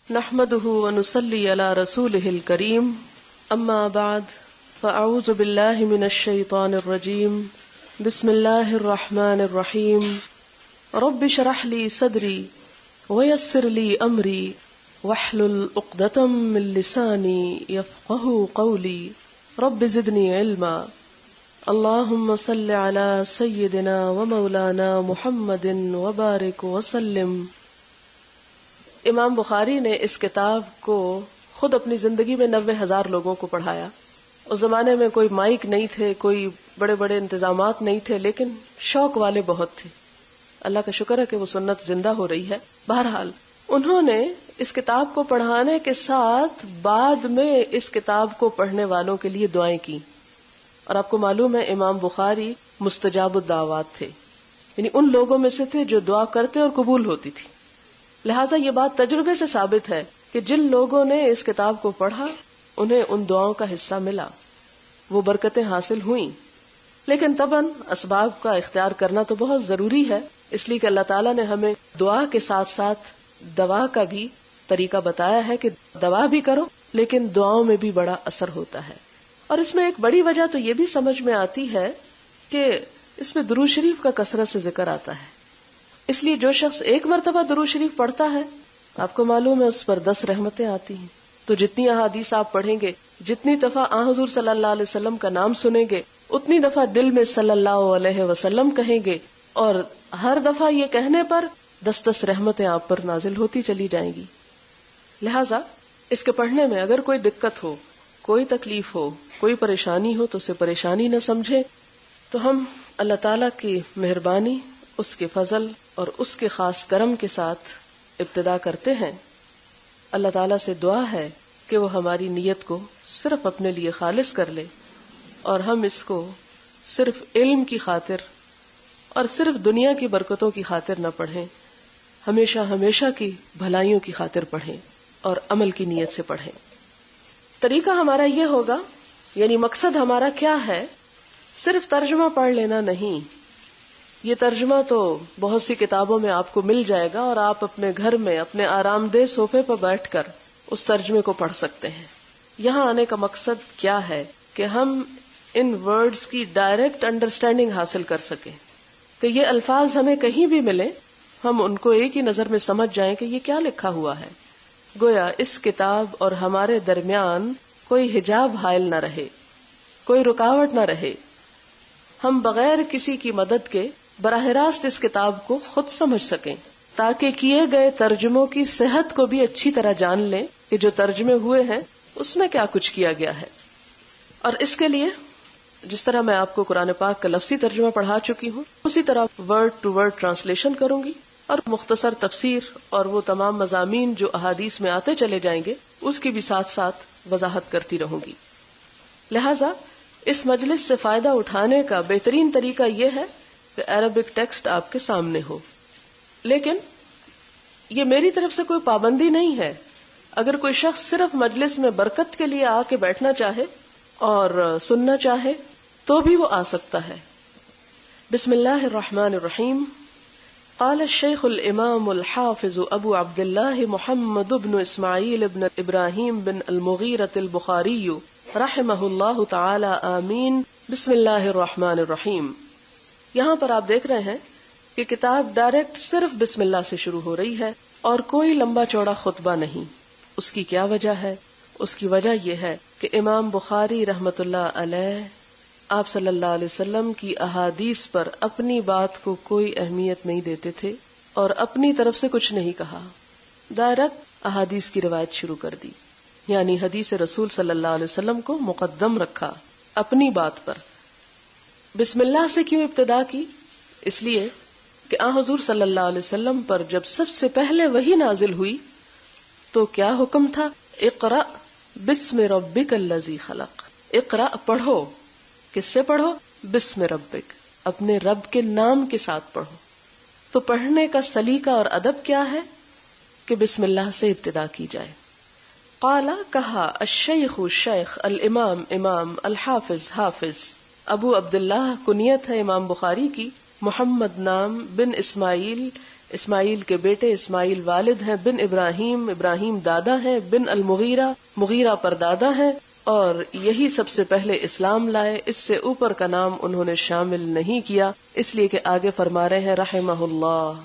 نحمده ونصلي على رسوله الكريم اما بعد فاعوذ بالله من الشيطان الرجيم بسم الله الرحمن الرحيم رب اشرح لي صدري ويسر لي امري واحلل عقدة من لساني يفقهوا قولي رب زدني علما اللهم صل على سيدنا ومولانا محمد وبارك وسلم۔ امام بخاری نے اس کتاب کو خود اپنی زندگی میں 90,000 لوگوں کو پڑھایا۔ اس زمانے میں کوئی مائک نہیں تھے، کوئی بڑے بڑے انتظامات نہیں تھے، لیکن شوق والے بہت تھے۔ اللہ کا شکر ہے کہ وہ سنت زندہ ہو رہی ہے۔ بہرحال انہوں نے اس کتاب کو پڑھانے کے ساتھ بعد میں اس کتاب کو پڑھنے والوں کے لیے دعائیں کی، اور آپ کو معلوم ہے امام بخاری مستجاب الدعوات تھے، یعنی ان لوگوں میں سے تھے جو دعا کرتے اور قبول ہوتی تھی۔ لہٰذا یہ بات تجربے سے ثابت ہے کہ جن لوگوں نے اس کتاب کو پڑھا انہیں ان دعاؤں کا حصہ ملا، وہ برکتیں حاصل ہوئیں۔ لیکن طبعاً اسباب کا اختیار کرنا تو بہت ضروری ہے، اس لیے کہ اللہ تعالیٰ نے ہمیں دعا کے ساتھ ساتھ دوا کا بھی طریقہ بتایا ہے کہ دوا بھی کرو لیکن دعاؤں میں بھی بڑا اثر ہوتا ہے۔ اور اس میں ایک بڑی وجہ تو یہ بھی سمجھ میں آتی ہے کہ اس میں درود شریف کا کثرت سے ذکر آتا ہے، اس لیے جو شخص ایک مرتبہ درود شریف پڑھتا ہے آپ کو معلوم ہے اس پر 10 رحمتیں آتی ہیں۔ تو جتنی احادیث آپ پڑھیں گے، جتنی دفعہ حضور صلی اللہ علیہ وسلم کا نام سنیں گے، اتنی دفعہ دل میں صلی اللہ علیہ وسلم کہیں گے، اور ہر دفعہ یہ کہنے پر 10 رحمتیں آپ پر نازل ہوتی چلی جائیں گی۔ لہٰذا اس کے پڑھنے میں اگر کوئی دقت ہو، کوئی تکلیف ہو، کوئی پریشانی ہو تو اسے پریشانی نہ سمجھے، تو ہم اللہ تعالیٰ کی مہربانی، اس کے فضل اور اس کے خاص کرم کے ساتھ ابتدا کرتے ہیں۔ اللہ تعالیٰ سے دعا ہے کہ وہ ہماری نیت کو صرف اپنے لیے خالص کر لے، اور ہم اس کو صرف علم کی خاطر اور صرف دنیا کی برکتوں کی خاطر نہ پڑھیں، ہمیشہ ہمیشہ کی بھلائیوں کی خاطر پڑھیں اور عمل کی نیت سے پڑھیں۔ طریقہ ہمارا یہ ہوگا، یعنی مقصد ہمارا کیا ہے، صرف ترجمہ پڑھ لینا نہیں۔ یہ ترجمہ تو بہت سی کتابوں میں آپ کو مل جائے گا، اور آپ اپنے گھر میں اپنے آرام دہ صوفے پر بیٹھ کر اس ترجمے کو پڑھ سکتے ہیں۔ یہاں آنے کا مقصد کیا ہے کہ ہم ان ورڈز کی ڈائریکٹ انڈرسٹینڈنگ حاصل کر سکیں، کہ یہ الفاظ ہمیں کہیں بھی ملیں ہم ان کو ایک ہی نظر میں سمجھ جائیں کہ یہ کیا لکھا ہوا ہے، گویا اس کتاب اور ہمارے درمیان کوئی حجاب حائل نہ رہے، کوئی رکاوٹ نہ رہے، ہم بغیر کسی کی مدد کے براہ راست اس کتاب کو خود سمجھ سکیں، تاکہ کیے گئے ترجموں کی صحت کو بھی اچھی طرح جان لیں کہ جو ترجمے ہوئے ہیں اس میں کیا کچھ کیا گیا ہے۔ اور اس کے لیے جس طرح میں آپ کو قرآن پاک کا لفظی ترجمہ پڑھا چکی ہوں، اسی طرح ورڈ ٹو ورڈ ٹرانسلیشن کروں گی، اور مختصر تفسیر اور وہ تمام مضامین جو احادیث میں آتے چلے جائیں گے اس کی بھی ساتھ ساتھ وضاحت کرتی رہوں گی۔ لہٰذا اس مجلس سے فائدہ اٹھانے کا بہترین طریقہ یہ ہے کہ عربک ٹیکسٹ آپ کے سامنے ہو، لیکن یہ میری طرف سے کوئی پابندی نہیں ہے۔ اگر کوئی شخص صرف مجلس میں برکت کے لیے آ کے بیٹھنا چاہے اور سننا چاہے تو بھی وہ آ سکتا ہے۔ بسم اللہ الرحمن الرحیم۔ قال الشیخ الامام الحافظ ابو عبد اللہ محمد بن اسماعیل بن ابراہیم بن المغیرۃ البخاری رحمہ اللہ تعالی آمین۔ بسم اللہ الرحمن الرحیم۔ یہاں پر آپ دیکھ رہے ہیں کہ کتاب ڈائریکٹ صرف بسم اللہ سے شروع ہو رہی ہے اور کوئی لمبا چوڑا خطبہ نہیں۔ اس کی کیا وجہ ہے؟ اس کی وجہ یہ ہے کہ امام بخاری رحمت اللہ علیہ آپ صلی اللہ علیہ وسلم کی احادیث پر اپنی بات کو کوئی اہمیت نہیں دیتے تھے اور اپنی طرف سے کچھ نہیں کہا، ڈائریکٹ احادیث کی روایت شروع کر دی، یعنی حدیث رسول صلی اللہ علیہ وسلم کو مقدم رکھا اپنی بات پر۔ بسم اللہ سے کیوں ابتدا کی؟ اس لیے کہ حضور صلی اللہ علیہ وسلم پر جب سب سے پہلے وحی نازل ہوئی تو کیا حکم تھا؟ اقرأ بسم ربک الذی خلق۔ اقرأ پڑھو، کس سے پڑھو؟ بسم ربک، اپنے رب کے نام کے ساتھ پڑھو۔ تو پڑھنے کا سلیقہ اور ادب کیا ہے کہ بسم اللہ سے ابتدا کی جائے۔ قال کہا، الشیخ شیخ، الامام امام، الحافظ حافظ، ابو عبداللہ کنیت ہے امام بخاری کی، محمد نام، بن اسماعیل اسماعیل کے بیٹے اسماعیل والد ہیں، بن ابراہیم، ابراہیم دادا ہیں، بن المغیرہ، مغیرہ پر دادا ہیں، اور یہی سب سے پہلے اسلام لائے، اس سے اوپر کا نام انہوں نے شامل نہیں کیا، اس لیے کہ آگے فرما رہے ہیں رحمہ اللہ.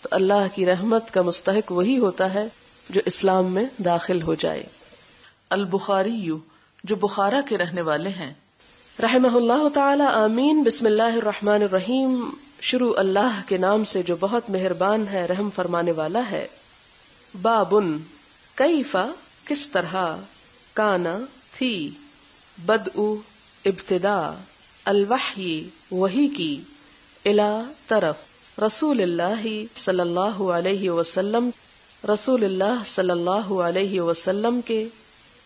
تو اللہ کی رحمت کا مستحق وہی ہوتا ہے جو اسلام میں داخل ہو جائے. البخاری جو بخارا کے رہنے والے ہیں. رحمہ اللہ تعالی آمین. بسم اللہ الرحمن الرحیم. شروع اللہ کے نام سے جو بہت مہربان ہے، رحم فرمانے والا ہے. بابن کیفا کس طرح، کانا تھی، بدء ابتدا، الوحی وحی کی، الا طرف، رسول اللہ صلی اللہ علیہ وسلم رسول اللہ صلی اللہ علیہ وسلم کے،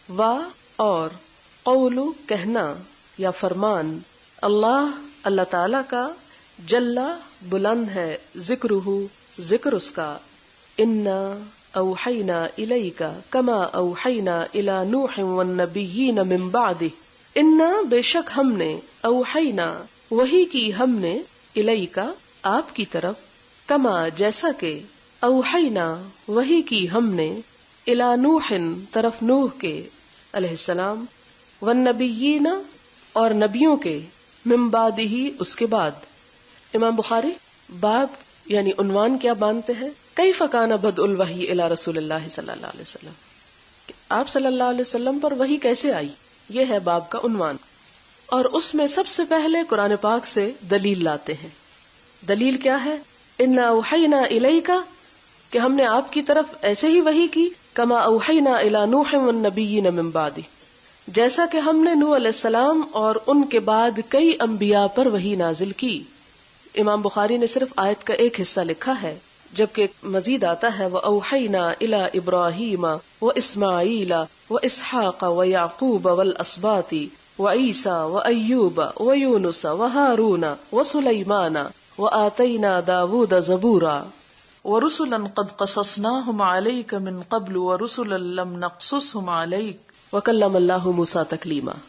وا اور، قول کہنا یا فرمان، اللہ تعالی کا، جلا بلند ہے، ذکرہ ذکر اس کا، انا اوحینا الیک کما اوحینا الی نوح والنبیین من بعدہ، انا بے شک ہم نے، اوحینا وحی کی ہم نے، الیک آپ کی طرف، کما جیسا کہ، اوحینا وحی کی ہم نے، الی نوح طرف نوح کے علیہ السلام، والنبیین اور نبیوں کے، من بعدہ اس کے بعد. امام بخاری باب یعنی عنوان کیا باندھتے ہیں، کیف کان بدء الوحی الی رسول اللہ صلی اللہ علیہ وسلم، آپ صلی اللہ علیہ وسلم پر وحی کیسے آئی، یہ ہے باب کا عنوان. اور اس میں سب سے پہلے قرآن پاک سے دلیل لاتے ہیں. دلیل کیا ہے، انا اوحینا الیک، کہ ہم نے آپ کی طرف ایسے ہی وحی کی، کما اوحینا الی نوح والنبیین من بعدہ، جیسا کہ ہم نے نوح علیہ السلام اور ان کے بعد کئی انبیاء پر وحی نازل کی. امام بخاری نے صرف آیت کا ایک حصہ لکھا ہے، جبکہ مزید آتا ہے وَأَوْحَيْنَا إِلَىٰ إِبْرَاهِيمَ وَإِسْمَاعِيلَ وَإِسْحَاقَ وَيَعْقُوبَ وَالْأَسْبَاطِ وَعِيسَىٰ وَأَيُّوبَ وَيُونُسَ وَهَارُونَ وَسُلَيْمَانَ وَآتَيْنَا دَاوُودَ زَبُورًا وَرُسُلًا قَدْ قَصَصْنَاهُمْ عَلَيْكَ مِن قَبْلُ وَرُسُلًا لَمْ نَقْصُصْهُمْ عَلَيْكَ وَكَلَّمَ اللَّهُ مُوسَىٰ تَكْلِيمًا.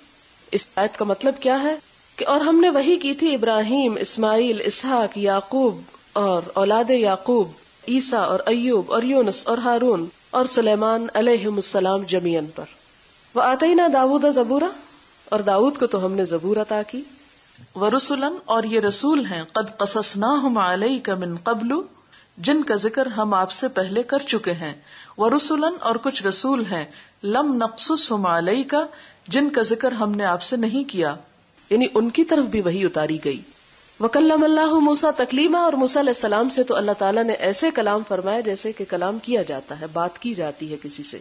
اس آیت کا مطلب کیا ہے کہ اور ہم نے وحی کی تھی ابراہیم، اسماعیل، اسحاق، یعقوب اور اولاد یعقوب، عیسیٰ اور ایوب اور یونس اور ہارون اور سلیمان علیہم السلام جمیعاً پر. وآتینا داود زبورا، اور داود کو تو ہم نے زبور عطا کی. ورسلن اور یہ رسول ہیں، قد قصصناہم علیک من قبل جن کا ذکر ہم آپ سے پہلے کر چکے ہیں. ورسلن اور کچھ رسول ہیں، لم نقصصہم علیک جن کا ذکر ہم نے آپ سے نہیں کیا، یعنی ان کی طرف بھی وحی اتاری گئی. وَكَلَّمَ اللَّهُ مُوسَىٰ تَكْلِيمًا، اور موسیٰ علیہ السلام سے تو اللہ تعالیٰ نے ایسے کلام فرمایا جیسے کہ کلام کیا جاتا ہے، بات کی جاتی ہے کسی سے.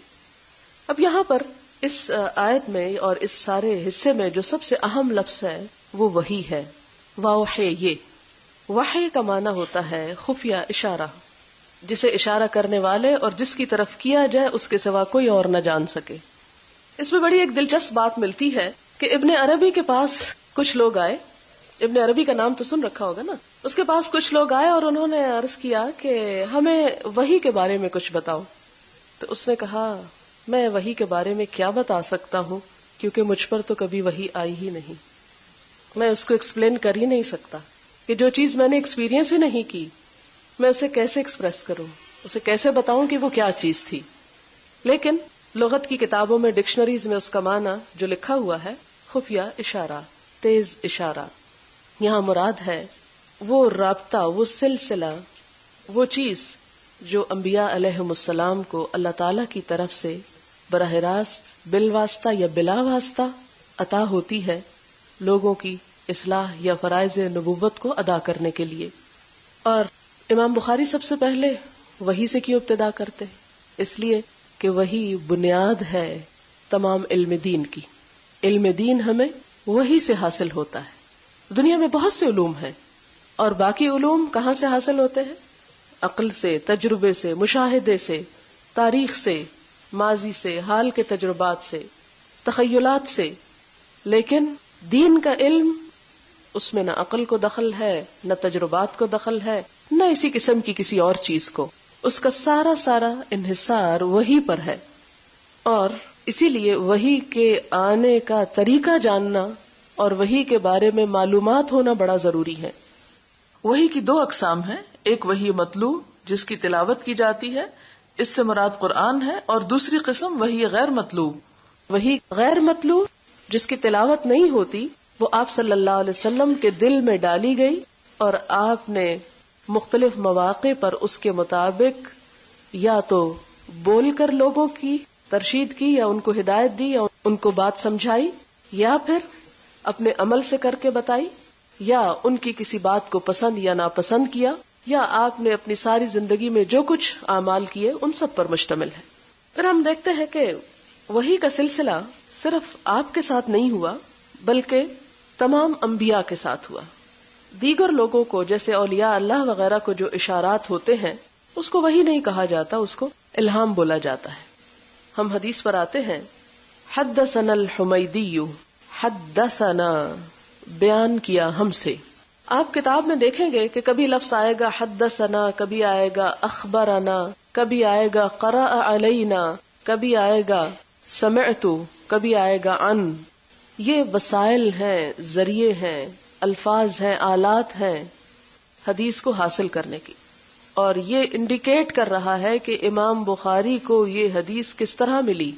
اب یہاں پر اس آیت میں اور اس سارے حصے میں جو سب سے اہم لفظ ہے وہ وحی ہے. وَأَوْحَیَ، یہ وحی کا معنی ہوتا ہے خفیہ اشارہ، جسے اشارہ کرنے والے اور جس کی طرف کیا جائے اس کے سوا کوئی اور نہ جان سکے. اس میں بڑی ایک دلچسپ بات ملتی ہے کہ ابن عربی کے پاس کچھ لوگ آئے، ابن عربی کا نام تو سن رکھا ہوگا نا، اس کے پاس کچھ لوگ آئے اور انہوں نے عرض کیا کہ ہمیں وحی کے بارے میں کچھ بتاؤ. تو اس نے کہا میں وحی کے بارے میں کیا بتا سکتا ہوں، کیونکہ مجھ پر تو کبھی وحی آئی ہی نہیں، میں اس کو ایکسپلین کر ہی نہیں سکتا کہ جو چیز میں نے ایکسپیرینس ہی نہیں کی میں اسے کیسے ایکسپریس کروں، اسے کیسے بتاؤں کہ وہ کیا چیز تھی. لیکن لغت کی کتابوں میں ڈکشنریز میں اس کا معنی جو لکھا ہوا ہے خفیہ اشارہ، تیز اشارہ. یہاں مراد ہے وہ رابطہ، وہ سلسلہ، وہ چیز جو انبیاء علیہم السلام کو اللہ تعالی کی طرف سے براہ راست، بالواسطہ یا بلا واسطہ عطا ہوتی ہے لوگوں کی اصلاح یا فرائض نبوت کو ادا کرنے کے لیے. اور امام بخاری سب سے پہلے وحی سے کیوں ابتدا کرتے؟ اس لیے کہ وہی بنیاد ہے تمام علم دین کی. علم دین ہمیں وحی سے حاصل ہوتا ہے. دنیا میں بہت سے علوم ہیں اور باقی علوم کہاں سے حاصل ہوتے ہیں؟ عقل سے، تجربے سے، مشاہدے سے، تاریخ سے، ماضی سے، حال کے تجربات سے، تخیلات سے. لیکن دین کا علم، اس میں نہ عقل کو دخل ہے، نہ تجربات کو دخل ہے، نہ اسی قسم کی کسی اور چیز کو. اس کا سارا انحصار وحی پر ہے. اور اسی لیے وحی کے آنے کا طریقہ جاننا اور وحی کے بارے میں معلومات ہونا بڑا ضروری ہے. وحی کی دو اقسام ہیں، ایک وحی مطلوع جس کی تلاوت کی جاتی ہے، اس سے مراد قرآن ہے، اور دوسری قسم وحی غیر مطلوع. وحی غیر مطلوع جس کی تلاوت نہیں ہوتی، وہ آپ صلی اللہ علیہ وسلم کے دل میں ڈالی گئی اور آپ نے مختلف مواقع پر اس کے مطابق یا تو بول کر لوگوں کی ترشید کی، یا ان کو ہدایت دی، یا ان کو بات سمجھائی، یا پھر اپنے عمل سے کر کے بتائی، یا ان کی کسی بات کو پسند یا ناپسند کیا، یا آپ نے اپنی ساری زندگی میں جو کچھ اعمال کیے ان سب پر مشتمل ہے. پھر ہم دیکھتے ہیں کہ وحی کا سلسلہ صرف آپ کے ساتھ نہیں ہوا بلکہ تمام انبیاء کے ساتھ ہوا. دیگر لوگوں کو جیسے اولیاء اللہ وغیرہ کو جو اشارات ہوتے ہیں اس کو وحی نہیں کہا جاتا، اس کو الہام بولا جاتا ہے. ہم حدیث پر آتے ہیں، حدثنا الحمیدی، حدثنا بیان کیا ہم سے. آپ کتاب میں دیکھیں گے کہ کبھی لفظ آئے گا حدثنا، کبھی آئے گا اخبرنا، کبھی آئے گا قرأ علینا، کبھی آئے گا سمعت، کبھی آئے گا عن. یہ وسائل ہیں، ذریعے ہیں، الفاظ ہیں، آلات ہیں حدیث کو حاصل کرنے کی. اور یہ انڈیکیٹ کر رہا ہے کہ امام بخاری کو یہ حدیث کس طرح ملی،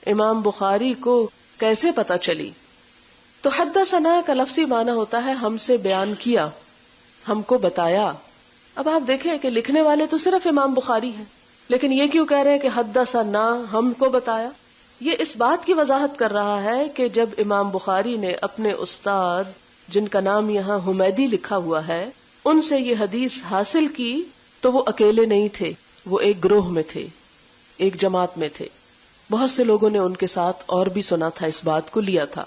امام بخاری کو کیسے پتہ چلی. تو حدثنا کا لفظی معنی ہوتا ہے ہم سے بیان کیا، ہم کو بتایا. اب آپ دیکھیں کہ لکھنے والے تو صرف امام بخاری ہیں، لیکن یہ کیوں کہہ رہے ہیں کہ حدثنا، ہم کو بتایا؟ یہ اس بات کی وضاحت کر رہا ہے کہ جب امام بخاری نے اپنے استاد جن کا نام یہاں حمیدی لکھا ہوا ہے ان سے یہ حدیث حاصل کی تو وہ اکیلے نہیں تھے، وہ ایک گروہ میں تھے، ایک جماعت میں تھے. بہت سے لوگوں نے ان کے ساتھ اور بھی سنا تھا، اس بات کو لیا تھا.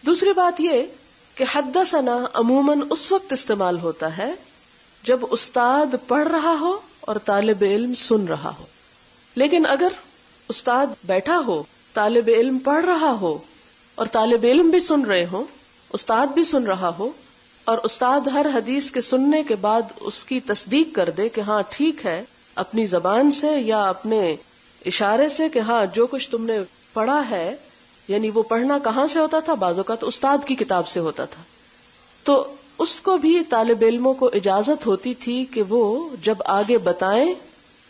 دوسری بات یہ کہ حدثنا عموماً اس وقت استعمال ہوتا ہے جب استاد پڑھ رہا ہو اور طالب علم سن رہا ہو. لیکن اگر استاد بیٹھا ہو، طالب علم پڑھ رہا ہو اور طالب علم بھی سن رہے ہوں، استاد بھی سن رہا ہو، اور استاد ہر حدیث کے سننے کے بعد اس کی تصدیق کر دے کہ ہاں ٹھیک ہے، اپنی زبان سے یا اپنے اشارے سے کہ ہاں جو کچھ تم نے پڑھا ہے، یعنی وہ پڑھنا کہاں سے ہوتا تھا؟ بعض اوقات استاد کی کتاب سے ہوتا تھا. تو اس کو بھی طالب علموں کو اجازت ہوتی تھی کہ وہ جب آگے بتائیں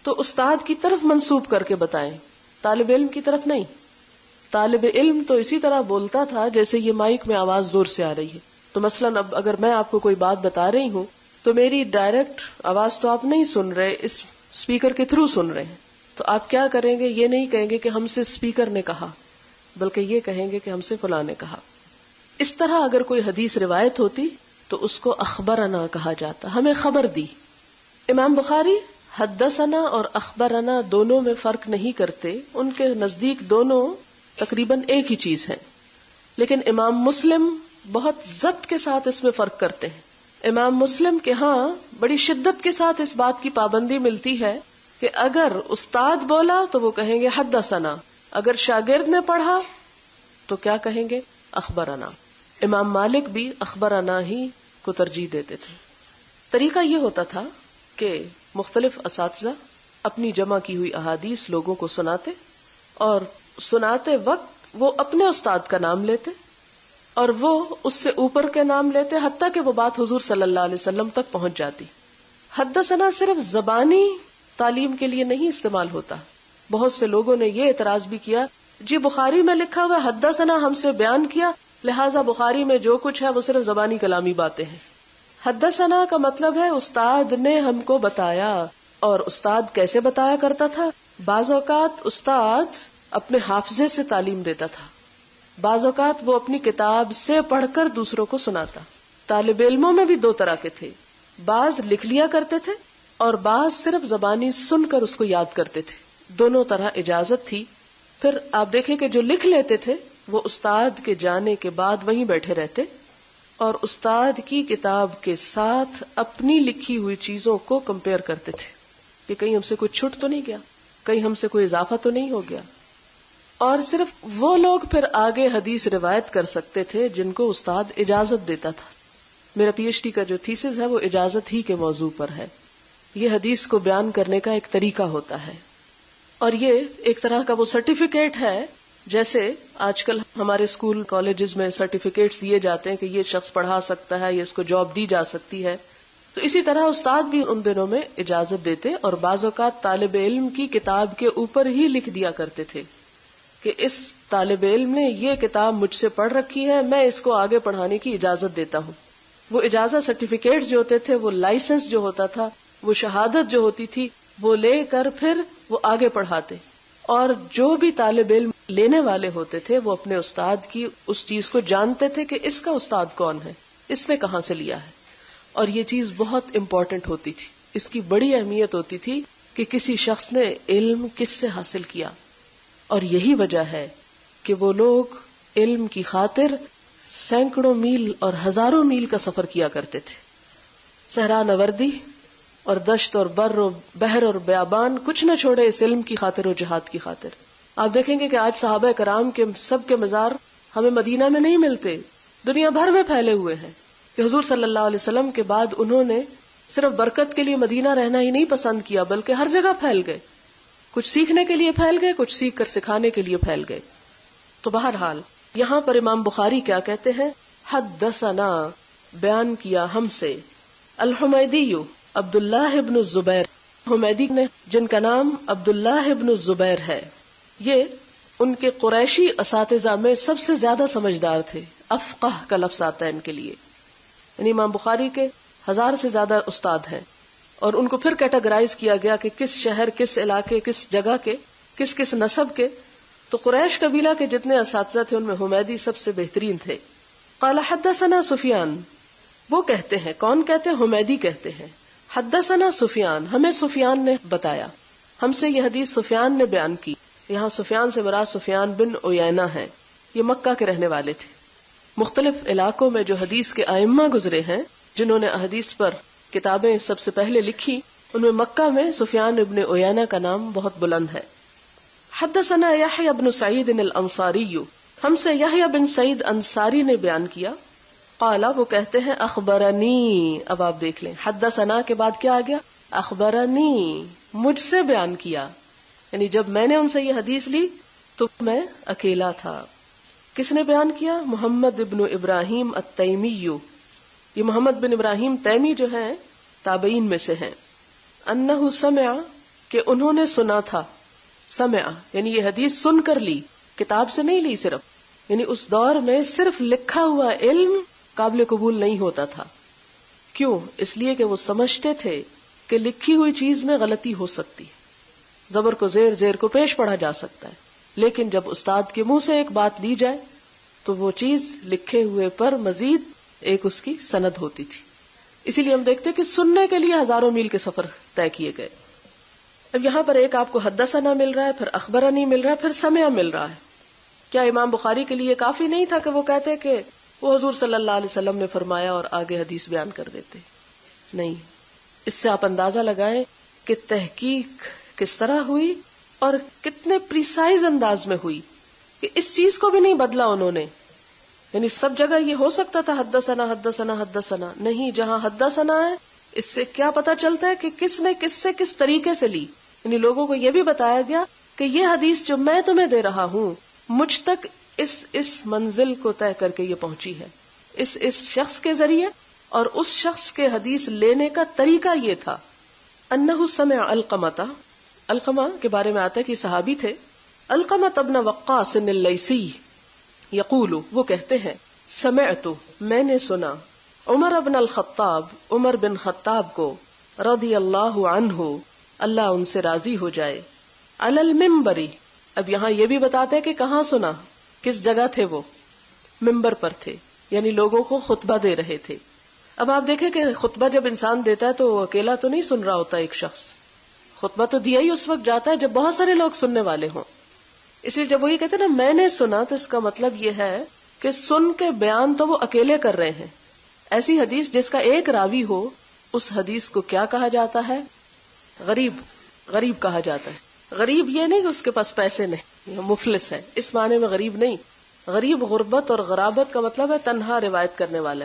تو استاد کی طرف منسوب کر کے بتائیں، طالب علم کی طرف نہیں. طالب علم تو اسی طرح بولتا تھا جیسے یہ مائک میں آواز زور سے آ رہی ہے. تو مثلاً اب اگر میں آپ کو کوئی بات بتا رہی ہوں تو میری ڈائریکٹ آواز تو آپ نہیں سن رہے، اس اسپیکر کے تھرو سن رہے ہیں. تو آپ کیا کریں گے؟ یہ نہیں کہیں گے کہ ہم سے اسپیکر نے کہا، بلکہ یہ کہیں گے کہ ہم سے فلاں نے کہا. اس طرح اگر کوئی حدیث روایت ہوتی تو اس کو اخبرنا کہا جاتا، ہمیں خبر دی. امام بخاری حدثنا اور اخبرنا دونوں میں فرق نہیں کرتے، ان کے نزدیک دونوں تقریباً ایک ہی چیز ہے. لیکن امام مسلم بہت ضبط کے ساتھ اس میں فرق کرتے ہیں. امام مسلم کے ہاں بڑی شدت کے ساتھ اس بات کی پابندی ملتی ہے کہ اگر استاد بولا تو وہ کہیں گے حدثنا، اگر شاگرد نے پڑھا تو کیا کہیں گے؟ اخبرنا. امام مالک بھی اخبرنا ہی کو ترجیح دیتے تھے. طریقہ یہ ہوتا تھا کہ مختلف اساتذہ اپنی جمع کی ہوئی احادیث لوگوں کو سناتے، اور سناتے وقت وہ اپنے استاد کا نام لیتے اور وہ اس سے اوپر کے نام لیتے، حتیٰ کہ وہ بات حضور صلی اللہ علیہ وسلم تک پہنچ جاتی. حدثنا صرف زبانی تعلیم کے لیے نہیں استعمال ہوتا. بہت سے لوگوں نے یہ اعتراض بھی کیا، جی بخاری میں لکھا ہوا حدثنا ہم سے بیان کیا، لہٰذا بخاری میں جو کچھ ہے وہ صرف زبانی کلامی باتیں ہیں. حدثنا کا مطلب ہے استاد نے ہم کو بتایا. اور استاد کیسے بتایا کرتا تھا؟ بعض اوقات استاد اپنے حافظے سے تعلیم دیتا تھا، بعض اوقات وہ اپنی کتاب سے پڑھ کر دوسروں کو سناتا. طالب علموں میں بھی دو طرح کے تھے، بعض لکھ لیا کرتے تھے اور بعض صرف زبانی سن کر اس کو یاد کرتے تھے. دونوں طرح اجازت تھی. پھر آپ دیکھیں کہ جو لکھ لیتے تھے وہ استاد کے جانے کے بعد وہیں بیٹھے رہتے اور استاد کی کتاب کے ساتھ اپنی لکھی ہوئی چیزوں کو کمپیئر کرتے تھے کہ کہیں ہم سے کوئی چھٹ تو نہیں گیا، کہیں ہم سے کوئی اضافہ تو نہیں ہو گیا. اور صرف وہ لوگ پھر آگے حدیث روایت کر سکتے تھے جن کو استاد اجازت دیتا تھا. میرا پی ایچ ڈی کا جو تھیسس ہے وہ اجازت ہی کے موضوع پر ہے. یہ حدیث کو بیان کرنے کا ایک طریقہ ہوتا ہے اور یہ ایک طرح کا وہ سرٹیفکیٹ ہے، جیسے آج کل ہمارے اسکول کالجز میں سرٹیفکیٹس دیے جاتے ہیں کہ یہ شخص پڑھا سکتا ہے، یہ اس کو جاب دی جا سکتی ہے. تو اسی طرح استاد بھی ان دنوں میں اجازت دیتے اور بعض اوقات طالب علم کی کتاب کے اوپر ہی لکھ دیا کرتے تھے کہ اس طالب علم نے یہ کتاب مجھ سے پڑھ رکھی ہے، میں اس کو آگے پڑھانے کی اجازت دیتا ہوں. وہ اجازت سرٹیفکیٹ جو ہوتے تھے، وہ لائسنس جو ہوتا تھا، وہ شہادت جو ہوتی تھی، وہ لے کر پھر وہ آگے پڑھاتے. اور جو بھی طالب علم لینے والے ہوتے تھے وہ اپنے استاد کی اس چیز کو جانتے تھے کہ اس کا استاد کون ہے، اس نے کہاں سے لیا ہے. اور یہ چیز بہت امپورٹنٹ ہوتی تھی، اس کی بڑی اہمیت ہوتی تھی کہ کسی شخص نے علم کس سے حاصل کیا. اور یہی وجہ ہے کہ وہ لوگ علم کی خاطر سینکڑوں میل اور ہزاروں میل کا سفر کیا کرتے تھے. صحرا نوردی اور دشت اور بر و بحر اور بیابان کچھ نہ چھوڑے اس علم کی خاطر اور جہاد کی خاطر. آپ دیکھیں گے کہ آج صحابہ کرام کے سب کے مزار ہمیں مدینہ میں نہیں ملتے، دنیا بھر میں پھیلے ہوئے ہیں. کہ حضور صلی اللہ علیہ وسلم کے بعد انہوں نے صرف برکت کے لیے مدینہ رہنا ہی نہیں پسند کیا، بلکہ ہر جگہ پھیل گئے. کچھ سیکھنے کے لیے پھیل گئے، کچھ سیکھ کر سکھانے کے لیے پھیل گئے. تو بہرحال یہاں پر امام بخاری کیا کہتے ہیں؟ حدثنا، بیان کیا ہم سے، الحمیدی عبداللہ ابن الزبیر. حمیدی نے جن کا نام عبداللہ ابن الزبیر ہے، یہ ان کے قریشی اساتذہ میں سب سے زیادہ سمجھدار تھے. افقہ کا لفظ آتا ہے ان کے لیے، یعنی امام بخاری کے 1000 سے زیادہ استاد ہیں. اور ان کو پھر کیٹاگرائز کیا گیا کہ کس شہر، کس علاقے، کس جگہ کے، کس کس نسب کے. تو قریش قبیلہ کے جتنے اساتذہ تھے ان میں حمیدی سب سے بہترین تھے. قال حدثنا سفیان، وہ کہتے ہیں، کون کہتے ہیں؟ حمیدی کہتے ہیں حدثنا سفیان، ہمیں سفیان نے بتایا، ہم سے یہ حدیث سفیان نے بیان کی. یہاں سفیان سے مراد سفیان بن عیینہ ہے، یہ مکہ کے رہنے والے تھے. مختلف علاقوں میں جو حدیث کے ائمہ گزرے ہیں، جنہوں نے حدیث پر کتابیں سب سے پہلے لکھی، ان میں مکہ میں سفیان ابن عیینہ کا نام بہت بلند ہے. حدثنا یحیی بن سعید الانصاری، ہم سے یحیی بن سعید انصاری نے بیان کیا. قال، وہ کہتے ہیں، اخبرنی. اب آپ دیکھ لیں، حدثنا کے بعد کیا آ گیا؟ اخبرنی، مجھ سے بیان کیا. یعنی جب میں نے ان سے یہ حدیث لی تو میں اکیلا تھا. کس نے بیان کیا؟ محمد ابن ابراہیم التیمی. یہ محمد بن ابراہیم تیمی جو ہیں تابعین میں سے ہیں. انہ سمع، کہ انہوں نے سنا تھا. سمع یعنی یہ حدیث سن کر لی، کتاب سے نہیں لی صرف. یعنی اس دور میں صرف لکھا ہوا علم قابل قبول نہیں ہوتا تھا. کیوں؟ اس لیے کہ وہ سمجھتے تھے کہ لکھی ہوئی چیز میں غلطی ہو سکتی، زبر کو زیر، زیر کو پیش پڑھا جا سکتا ہے. لیکن جب استاد کے منہ سے ایک بات لی جائے تو وہ چیز لکھے ہوئے پر مزید ایک اس کی سند ہوتی تھی. اسی لیے ہم دیکھتے ہیں کہ سننے کے لیے ہزاروں میل کے سفر طے کیے گئے. اب یہاں پر ایک آپ کو حدثنا مل رہا ہے، پھر اخبرنی مل رہا ہے، پھر سمع مل رہا ہے. کیا امام بخاری کے لیے کافی نہیں تھا کہ وہ کہتے کہ وہ حضور صلی اللہ علیہ وسلم نے فرمایا اور آگے حدیث بیان کر دیتے؟ نہیں. اس سے آپ اندازہ لگائیں کہ تحقیق کس طرح ہوئی اور کتنے پریسائز انداز میں ہوئی کہ اس چیز کو بھی نہیں بدلا انہوں نے. یعنی سب جگہ یہ ہو سکتا تھا حدثنا حدثنا حدثنا، نہیں. جہاں حدثنا ہے اس سے کیا پتا چلتا ہے کہ کس نے کس سے کس طریقے سے لی. یعنی لوگوں کو یہ بھی بتایا گیا کہ یہ حدیث جو میں تمہیں دے رہا ہوں مجھ تک اس منزل کو طے کر کے یہ پہنچی ہے، اس شخص کے ذریعے، اور اس شخص کے حدیث لینے کا طریقہ یہ تھا. انہ سمع علقمۃ، علقمہ کے بارے میں آتا ہے کہ صحابی تھے، علقمۃ ابن وقاص اللیثی یقول، وہ کہتے ہیں، سمعت، میں نے سنا، عمر ابن الخطاب، عمر بن خطاب کو، رضی اللہ عنہ، اللہ ان سے راضی ہو جائے، علی المنبر. اب یہاں یہ بھی بتاتے ہیں کہ کہاں سنا، کس جگہ تھے وہ؟ منبر پر تھے، یعنی لوگوں کو خطبہ دے رہے تھے. اب آپ دیکھیں کہ خطبہ جب انسان دیتا ہے تو وہ اکیلا تو نہیں سن رہا ہوتا. ایک شخص خطبہ تو دیا ہی اس وقت جاتا ہے جب بہت سارے لوگ سننے والے ہوں. اس لیے جب وہی کہتے ہیں نا میں نے سنا، تو اس کا مطلب یہ ہے کہ سن کے بیان تو وہ اکیلے کر رہے ہیں. ایسی حدیث جس کا ایک راوی ہو، اس حدیث کو کیا کہا جاتا ہے؟ غریب. غریب کہا جاتا ہے. غریب یہ نہیں کہ اس کے پاس پیسے نہیں، مفلس ہے، اس معنی میں غریب نہیں. غریب غربت اور غرابت کا مطلب ہے تنہا روایت کرنے والا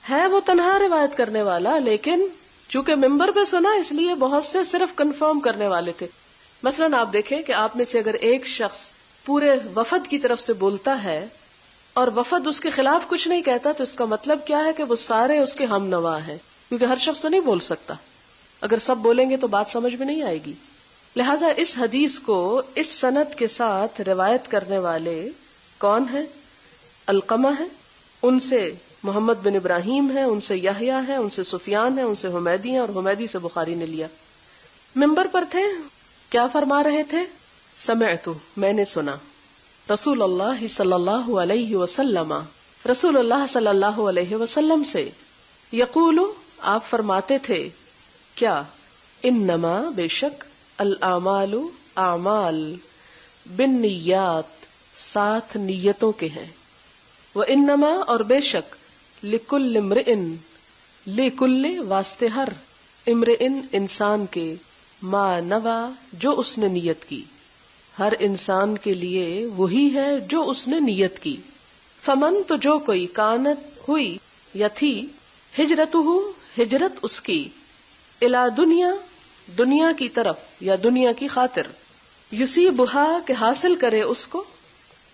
ہے وہ تنہا روایت کرنے والا، لیکن چونکہ ممبر پہ سنا اس لیے بہت سے صرف کنفرم کرنے والے تھے. مثلاً آپ دیکھیں کہ آپ میں سے اگر ایک شخص پورے وفد کی طرف سے بولتا ہے اور وفد اس کے خلاف کچھ نہیں کہتا، تو اس کا مطلب کیا ہے کہ وہ سارے اس کے ہم نوا ہیں. کیونکہ ہر شخص تو نہیں بول سکتا، اگر سب بولیں گے تو بات سمجھ میں نہیں آئے گی. لہٰذا اس حدیث کو اس سند کے ساتھ روایت کرنے والے کون ہیں؟ علقمہ ہیں، ان سے محمد بن ابراہیم ہے، ان سے یحییٰ ہے، ان سے سفیان ہے، ان سے حمیدی ہیں، اور حمیدی سے بخاری نے لیا. منبر پر تھے، کیا فرما رہے تھے؟ سمعت، میں نے سنا، رسول اللہ صلی اللہ علیہ وسلم، رسول اللہ صلی اللہ علیہ وسلم سے، یقول، آپ فرماتے تھے، کیا؟ انما، بے شک، الاعمال، اعمال، بالنیات، ساتھ نیتوں کے ہیں، وانما، اور بے شک، لکل امرئ، لکل واسطے ہر، امرئ انسان کے، ما نوا جو اس نے نیت کی، ہر انسان کے لیے وہی ہے جو اس نے نیت کی. فمن، تو جو کوئی، کانت، ہوئی یا تھی، ہجرتہ، ہجرت اس کی، الی دنیا، دنیا کی طرف یا دنیا کی خاطر، یصیبھا، کہ حاصل کرے اس کو،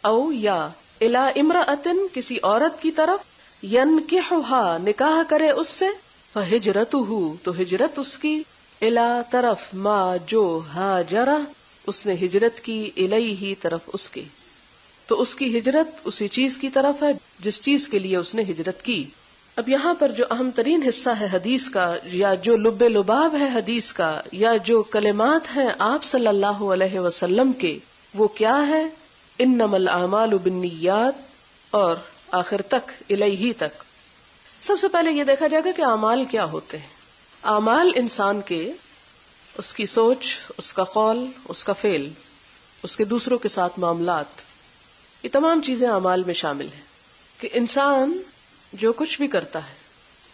او یا الی امرأۃ، کسی عورت کی طرف، ینکحھا، نکاح کرے اس سے، فہجرتہ، تو ہجرت اس کی، الی، طرف، ما، جو، ہاجرہ، اس نے ہجرت کی، الیہ، طرف اس کے، تو اس کی ہجرت اسی چیز کی طرف ہے جس چیز کے لیے اس نے ہجرت کی. اب یہاں پر جو اہم ترین حصہ ہے حدیث کا، یا جو لب لباب ہے حدیث کا، یا جو کلمات ہیں آپ صلی اللہ علیہ وسلم کے، وہ کیا ہے؟ انما الاعمال بالنیات، اور آخر تک، الیہ تک. سب سے پہلے یہ دیکھا جائے گا کہ اعمال کیا ہوتے ہیں. اعمال انسان کے، اس کی سوچ، اس کا قول، اس کا فعل، اس کے دوسروں کے ساتھ معاملات، یہ تمام چیزیں اعمال میں شامل ہیں. کہ انسان جو کچھ بھی کرتا ہے،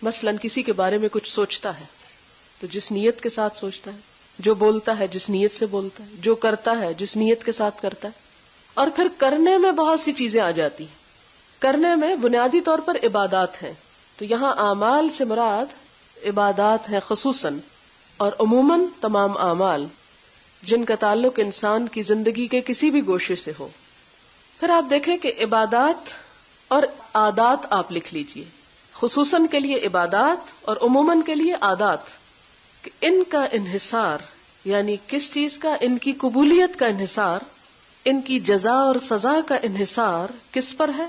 مثلا کسی کے بارے میں کچھ سوچتا ہے تو جس نیت کے ساتھ سوچتا ہے، جو بولتا ہے جس نیت سے بولتا ہے، جو کرتا ہے جس نیت کے ساتھ کرتا ہے، اور پھر کرنے میں بہت سی چیزیں آ جاتی ہیں. کرنے میں بنیادی طور پر عبادات ہیں، تو یہاں اعمال سے مراد عبادات ہیں خصوصاً، اور عموماً تمام اعمال جن کا تعلق انسان کی زندگی کے کسی بھی گوشے سے ہو. پھر آپ دیکھیں کہ عبادات اور عادات آپ لکھ لیجئے، خصوصاً کے لیے عبادات اور عموماً کے لیے عادات، کہ ان کا انحصار، یعنی کس چیز کا؟ ان کی قبولیت کا انحصار، ان کی جزا اور سزا کا انحصار کس پر ہے؟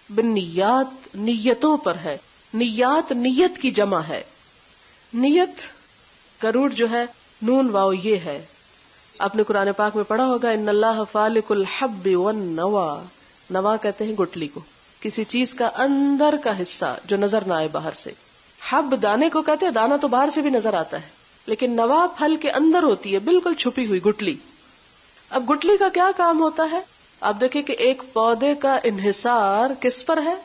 بالنیات، نیتوں پر ہے. نیات، نیت کی جمع ہے. نیت کا روٹ جو ہے نون واو یہ ہے. آپ نے قرآن پاک میں پڑھا ہوگا، ان اللہ فالق الحب والنوا، نوا کہتے ہیں گٹلی کو، کسی چیز کا اندر کا حصہ جو نظر نہ آئے باہر سے. حب دانے کو کہتے ہیں، دانا تو باہر سے بھی نظر آتا ہے، لیکن نوا پھل کے اندر ہوتی ہے، بالکل چھپی ہوئی گٹلی. اب گٹلی کا کیا کام ہوتا ہے؟ آپ دیکھیں کہ ایک پودے کا انحصار کس پر ہے؟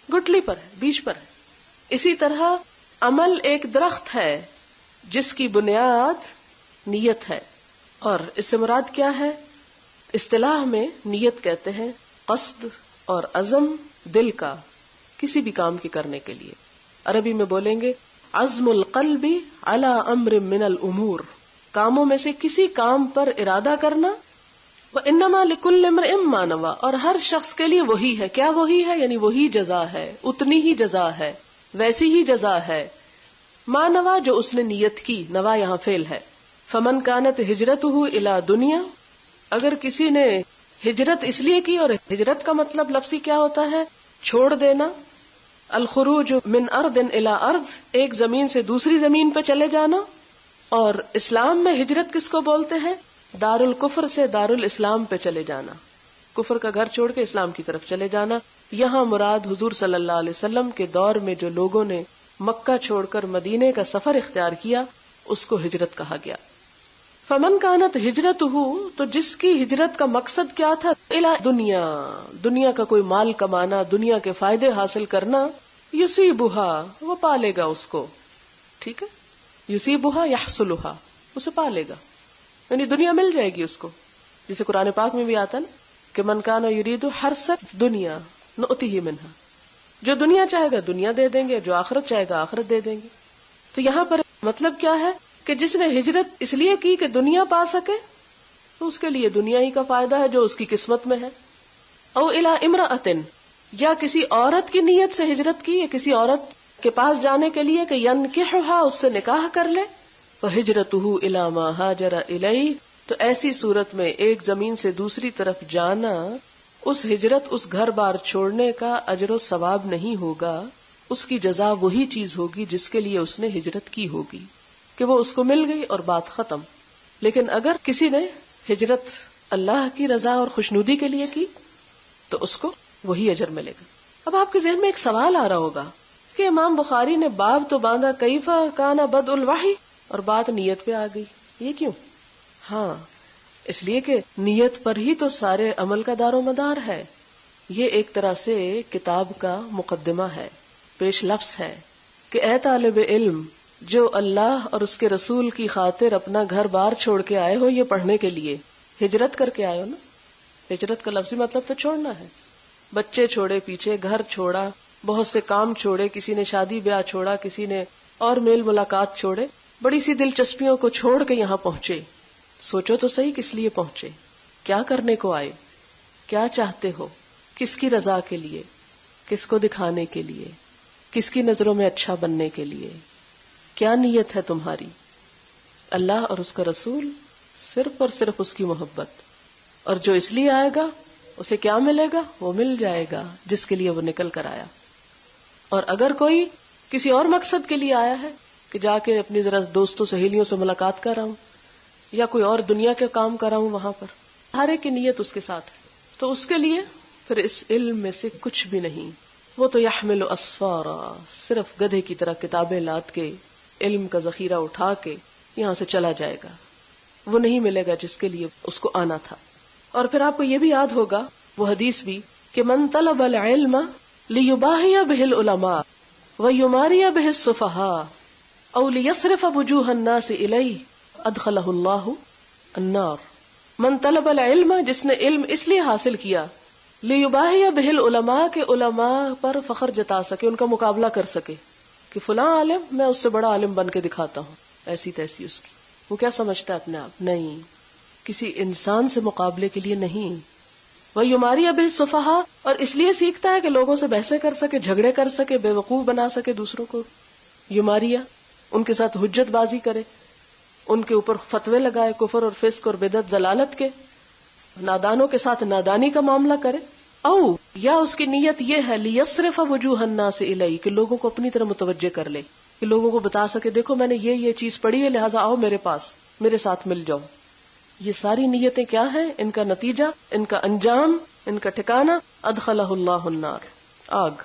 گٹلی پر ہے، بیج پر ہے. اسی طرح عمل ایک درخت ہے جس کی بنیاد نیت ہے. اور اس سے مراد کیا ہے؟ اصطلاح میں نیت کہتے ہیں قصد اور عزم دل کا کسی بھی کام کے کرنے کے لیے. عربی میں بولیں گے عزم القلب علی امر من الامور، کاموں میں سے کسی کام پر ارادہ کرنا. وانما لکل امرئ ما نوى، اور ہر شخص کے لیے وہی ہے. کیا وہی ہے؟ یعنی وہی جزا ہے، اتنی ہی جزا ہے، ویسی ہی جزا ہے. ما نوى، جو اس نے نیت کی، نوا یہاں فعل ہے. فمن کانت ہجرتہ الی دنیا، اگر کسی نے ہجرت اس لیے کی، اور ہجرت کا مطلب لفظی کیا ہوتا ہے؟ چھوڑ دینا. الخروج من ارض الی ارض، ایک زمین سے دوسری زمین پہ چلے جانا. اور اسلام میں ہجرت کس کو بولتے ہیں؟ دار الکفر سے دار الاسلام پہ چلے جانا، کفر کا گھر چھوڑ کے اسلام کی طرف چلے جانا. یہاں مراد حضور صلی اللہ علیہ وسلم کے دور میں جو لوگوں نے مکہ چھوڑ کر مدینے کا سفر اختیار کیا، اس کو ہجرت کہا گیا. فمن کانت ہجرتہ، تو جس کی ہجرت کا مقصد کیا تھا؟ الی دنیا، دنیا کا کوئی مال کمانا، دنیا کے فائدے حاصل کرنا. یصیبھا، وہ پالے گا اس کو. ٹھیک ہے، یصیبھا یحصلھا، اسے پالے گا، یعنی دنیا مل جائے گی اس کو. جسے قرآن پاک میں بھی آتا ہے نا کہ من کان یرید حرث الدنیا نؤتیہ منھا، جو دنیا چاہے گا دنیا دے دیں گے، جو آخرت چاہے گا آخرت دے دیں گے. تو یہاں پر مطلب کیا ہے کہ جس نے ہجرت اس لیے کی کہ دنیا پا سکے، تو اس کے لیے دنیا ہی کا فائدہ ہے جو اس کی قسمت میں ہے. او الی امرأۃ، یا کسی عورت کی نیت سے ہجرت کی، یا کسی عورت کے پاس جانے کے لیے کہ ینکحھا، اس سے نکاح کر لے، فہجرتہ الی ما ہاجر الیہ، تو ایسی صورت میں ایک زمین سے دوسری طرف جانا، اس ہجرت، اس گھر بار چھوڑنے کا اجر و ثواب نہیں ہوگا، اس کی جزا وہی چیز ہوگی جس کے لیے اس نے ہجرت کی ہوگی، کہ وہ اس کو مل گئی اور بات ختم۔ لیکن اگر کسی نے ہجرت اللہ کی رضا اور خوشنودی کے لیے کی تو اس کو وہی اجر ملے گا۔ اب آپ کے ذہن میں ایک سوال آ رہا ہوگا کہ امام بخاری نے باب تو باندھا کیفا کان بدء الوحی، اور بات نیت پہ آ گئی، یہ کیوں؟ ہاں، اس لیے کہ نیت پر ہی تو سارے عمل کا دار و مدار ہے۔ یہ ایک طرح سے کتاب کا مقدمہ ہے، پیش لفظ ہے کہ اے طالب علم، جو اللہ اور اس کے رسول کی خاطر اپنا گھر بار چھوڑ کے آئے ہو یہ پڑھنے کے لیے، ہجرت کر کے آئے ہو نا، ہجرت کا لفظی مطلب تو چھوڑنا ہے، بچے چھوڑے پیچھے، گھر چھوڑا، بہت سے کام چھوڑے، کسی نے شادی بیاہ چھوڑا، کسی نے اور میل ملاقات چھوڑے، بڑی سی دلچسپیوں کو چھوڑ کے یہاں پہنچے۔ سوچو تو صحیح، کس لیے پہنچے، کیا کرنے کو آئے، کیا چاہتے ہو، کس کی رضا کے لیے، کس کو دکھانے کے لیے، کس کی نظروں میں اچھا بننے کے لیے، کیا نیت ہے تمہاری؟ اللہ اور اس کا رسول، صرف اور صرف اس کی محبت، اور جو اس لیے آئے گا اسے کیا ملے گا؟ وہ مل جائے گا جس کے لیے وہ نکل کر آیا۔ اور اگر کوئی کسی اور مقصد کے لیے آیا ہے کہ جا کے اپنی ذرا دوستوں سہیلیوں سے ملاقات کر رہا ہوں یا کوئی اور دنیا کے کام کر رہا ہوں، وہاں پر ہر ایک کی نیت اس کے ساتھ ہے، تو اس کے لیے پھر اس علم میں سے کچھ بھی نہیں۔ وہ تو یحمل اسفارا، صرف گدھے کی طرح کتابیں لاد کے علم کا ذخیرہ اٹھا کے یہاں سے چلا جائے گا، وہ نہیں ملے گا جس کے لیے اس کو آنا تھا۔ اور پھر آپ کو یہ بھی یاد ہوگا وہ حدیث بھی کہ من طلب العلم لیباہی بہ العلماء ویماری بہ السفہاء او لیصرف وجوہ الناس الیہ ادخلہ اللہ النار۔ من طلب العلم، جس نے علم اس لیے حاصل کیا، لیباہی بہ العلماء، کہ علماء پر فخر جتا سکے، ان کا مقابلہ کر سکے کہ فلاں عالم، میں اس سے بڑا عالم بن کے دکھاتا ہوں، ایسی تیسی اس کی۔ وہ کیا سمجھتا ہے اپنے آپ؟ نہیں، کسی انسان سے مقابلے کے لیے نہیں۔ وَيُمَارِيَ بِالسُّفَهَاء، اور اس لیے سیکھتا ہے کہ لوگوں سے بحثیں کر سکے، جھگڑے کر سکے، بے وقوف بنا سکے دوسروں کو۔ یماریہ، ان کے ساتھ حجت بازی کرے، ان کے اوپر فتوے لگائے کفر اور فسق اور بدعت ضلالت کے، نادانوں کے ساتھ نادانی کا معاملہ کرے۔ او یا اس کی نیت یہ ہے لیصرف وجوہ الناس الیہ، کہ لوگوں کو اپنی طرف متوجہ کر لے، کہ لوگوں کو بتا سکے دیکھو میں نے یہ چیز پڑھی ہے، لہٰذا آؤ میرے پاس، میرے ساتھ مل جاؤ۔ یہ ساری نیتیں کیا ہیں؟ ان کا نتیجہ، ان کا انجام، ان کا ٹھکانہ ادخلہ اللہ النار، آگ۔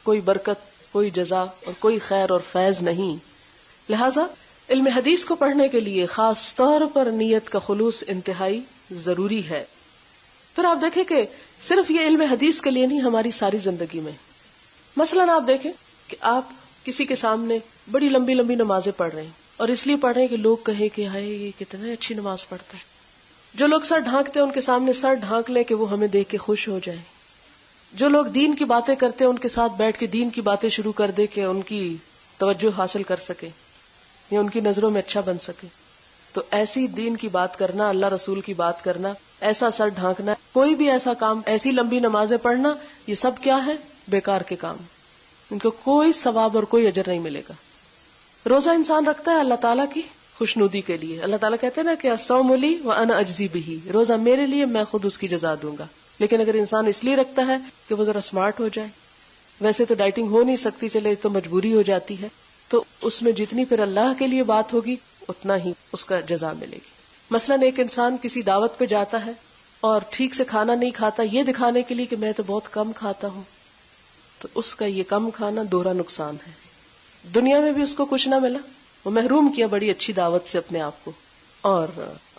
کوئی برکت، کوئی جزا اور کوئی خیر اور فیض نہیں۔ لہذا علم حدیث کو پڑھنے کے لیے خاص طور پر نیت کا خلوص انتہائی ضروری ہے۔ پھر آپ دیکھیں کہ صرف یہ علم حدیث کے لیے نہیں، ہماری ساری زندگی میں، مثلاً آپ دیکھیں کہ آپ کسی کے سامنے بڑی لمبی لمبی نمازیں پڑھ رہے ہیں، اور اس لیے پڑھ رہے ہیں کہ لوگ کہیں کہ ہائے یہ کتنا اچھی نماز پڑھتا ہے۔ جو لوگ سر ڈھانکتے ہیں ان کے سامنے سر ڈھانک لیں کہ وہ ہمیں دیکھ کے خوش ہو جائیں۔ جو لوگ دین کی باتیں کرتے ہیں ان کے ساتھ بیٹھ کے دین کی باتیں شروع کر دے کہ ان کی توجہ حاصل کر سکے یا ان کی نظروں میں اچھا بن سکے۔ تو ایسی دین کی بات کرنا، اللہ رسول کی بات کرنا، ایسا سر ڈھانکنا، کوئی بھی ایسا کام، ایسی لمبی نمازیں پڑھنا، یہ سب کیا ہے؟ بیکار کے کام، ان کو کوئی ثواب اور کوئی اجر نہیں ملے گا۔ روزہ انسان رکھتا ہے اللہ تعالیٰ کی خوشنودی کے لیے، اللہ تعالیٰ کہتے ہیں نا کہ الصوم لی وانا اجزی بہ، روزہ میرے لیے، میں خود اس کی جزا دوں گا۔ لیکن اگر انسان اس لیے رکھتا ہے کہ وہ ذرا سمارٹ ہو جائے، ویسے تو ڈائٹنگ ہو نہیں سکتی، چلے تو مجبوری ہو جاتی ہے، تو اس میں جتنی پھر اللہ کے لیے بات ہوگی اتنا ہی اس کا جزا ملے گی۔ مثلاً ایک انسان کسی دعوت پہ جاتا ہے اور ٹھیک سے کھانا نہیں کھاتا، یہ دکھانے کے لیے کہ میں تو بہت کم کھاتا ہوں، تو اس کا یہ کم کھانا دوہرا نقصان ہے۔ دنیا میں بھی اس کو کچھ نہ ملا، وہ محروم کیا بڑی اچھی دعوت سے اپنے آپ کو، اور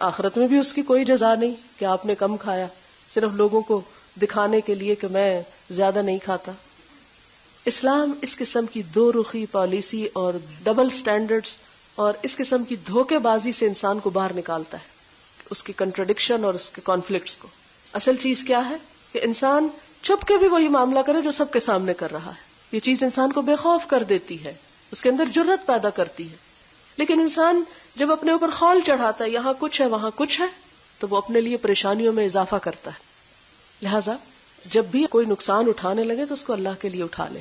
آخرت میں بھی اس کی کوئی جزا نہیں کہ آپ نے کم کھایا، صرف لوگوں کو دکھانے کے لیے کہ میں زیادہ نہیں کھاتا۔ اسلام اس قسم کی دو رخی پالیسی اور ڈبل سٹینڈرڈز اور اس قسم کی دھوکے بازی سے انسان کو باہر نکالتا ہے، اس کی کنٹرڈکشن اور اس کے کانفلکٹس کو۔ اصل چیز کیا ہے کہ انسان چھپ کے بھی وہی معاملہ کرے جو سب کے سامنے کر رہا ہے۔ یہ چیز انسان کو بے خوف کر دیتی ہے، اس کے اندر جرت پیدا کرتی ہے۔ لیکن انسان جب اپنے اوپر خول چڑھاتا ہے، یہاں کچھ ہے وہاں کچھ ہے، تو وہ اپنے لیے پریشانیوں میں اضافہ کرتا ہے۔ لہذا جب بھی کوئی نقصان اٹھانے لگے تو اس کو اللہ کے لیے اٹھا لے،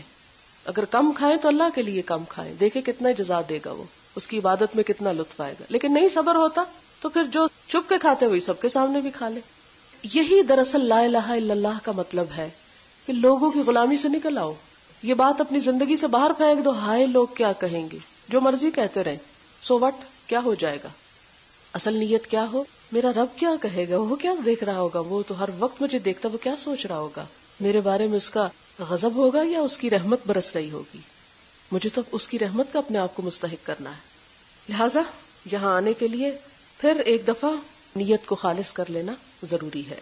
اگر کم کھائیں تو اللہ کے لیے کم کھائیں، دیکھیں کتنا جزا دے گا وہ، اس کی عبادت میں کتنا لطف آئے گا. لیکن نہیں صبر ہوتا تو پھر جو چپ کے کھاتے وہی سب کے سامنے بھی کھا لے. یہی دراصل لا الہ الا اللہ کا مطلب ہے کہ لوگوں کی غلامی سے نکل آؤ. یہ بات اپنی زندگی سے باہر پھینک دو، ہائے لوگ کیا کہیں گے، جو مرضی کہتے رہیں، سو وٹ، کیا ہو جائے گا. اصل نیت کیا ہو، میرا رب کیا کہے گا، وہ کیا دیکھ رہا ہوگا، وہ تو ہر وقت مجھے دیکھتا، وہ کیا سوچ رہا ہوگا، میرے بارے میں اس کا غضب ہوگا یا اس کی رحمت برس رہی ہوگی. مجھے تو اس کی رحمت کا اپنے آپ کو مستحق کرنا ہے. لہٰذا یہاں آنے کے لیے پھر ایک دفعہ نیت کو خالص کر لینا ضروری ہے.